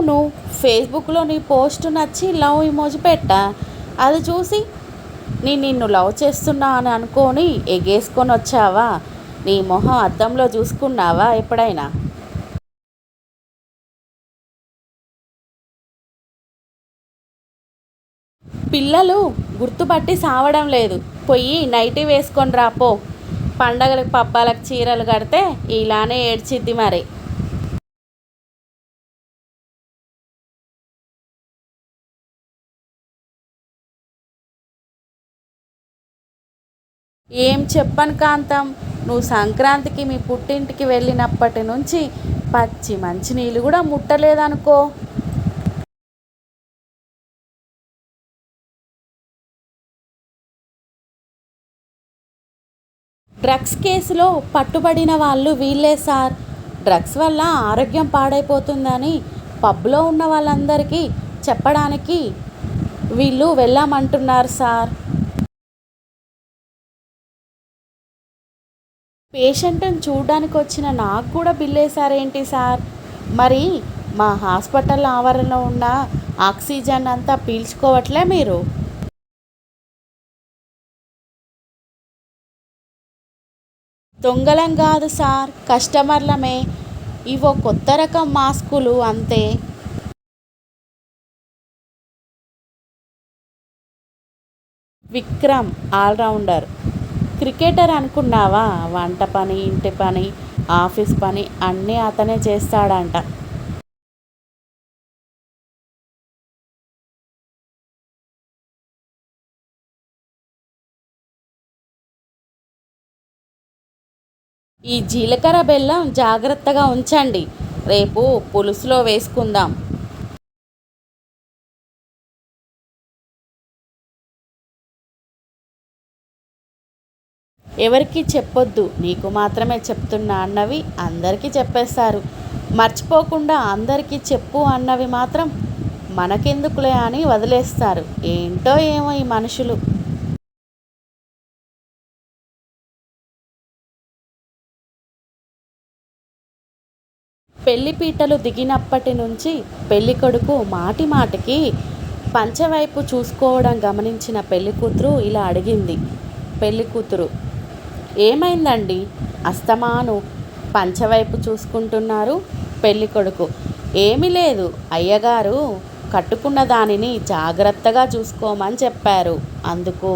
అవును, ఫేస్బుక్లో నీ పోస్ట్ నచ్చి లవ్ ఇమోజి పెట్టా. అది చూసి నేను నిన్ను లవ్ చేస్తున్నా అని అనుకొని ఎగేసుకొని వచ్చావా? నీ మొహం అద్దంలో చూసుకున్నావా ఎప్పుడైనా? పిల్లలు గుర్తుపట్టి సావడం లేదు. పొయ్యి నైటీ వేసుకొని రాపో. పండగలకు పబ్బాలకు చీరలు కడితే ఇలానే ఏడ్చిద్ది మరి. ఏం చెప్పను కాంతం, నువ్వు సంక్రాంతికి మీ పుట్టింటికి వెళ్ళినప్పటి నుంచి పచ్చి మంచినీళ్ళు కూడా ముట్టలేదనుకో. డ్రగ్స్ కేసులో పట్టుబడిన వాళ్ళు వీళ్ళే సార్. డ్రగ్స్ వల్ల ఆరోగ్యం పాడైపోతుందని పబ్లో ఉన్న వాళ్ళందరికీ చెప్పడానికి వీళ్ళు వెళ్ళామంటున్నారు సార్. పేషెంట్ని చూడడానికి వచ్చిన నాకు కూడా బిల్లేశారేంటి సార్? మరి మా హాస్పిటల్ ఆవరణలో ఉన్న ఆక్సిజన్ అంతా పీల్చుకోవట్లే మీరు? దొంగలం కాదు సార్, కస్టమర్లమే. ఇవో కొత్త రకం మాస్కులు అంతే. విక్రమ్ ఆల్రౌండర్. క్రికెటర్ అనుకున్నావా? వంట పని, ఇంటి పని, ఆఫీస్ పని అన్నీ అతనే చేస్తాడంట. ఈ జీలకర్ర బెల్లం జాగ్రత్తగా ఉంచండి, రేపు పులుసులో వేసుకుందాం. ఎవరికి చెప్పొద్దు, నీకు మాత్రమే చెప్తున్నా అన్నవి అందరికీ చెప్పేస్తారు. మర్చిపోకుండా అందరికీ చెప్పు అన్నవి మాత్రం మనకెందుకులే అని వదిలేస్తారు. ఏంటో ఏమో ఈ మనుషులు. పెళ్లిపీటలు దిగినప్పటి నుంచి పెళ్ళికొడుకు మాటి మాటికి పంచవైపు చూసుకోవడం గమనించిన పెళ్ళికూతురు ఇలా అడిగింది. పెళ్ళికూతురు: ఏమైందండి, అస్తమాను పంచవైపు చూసుకుంటున్నారు? పెళ్ళికొడుకు: ఏమీ లేదు, అయ్యగారు కట్టుకున్న దానిని జాగ్రత్తగా చూసుకోమని చెప్పారు, అందుకు.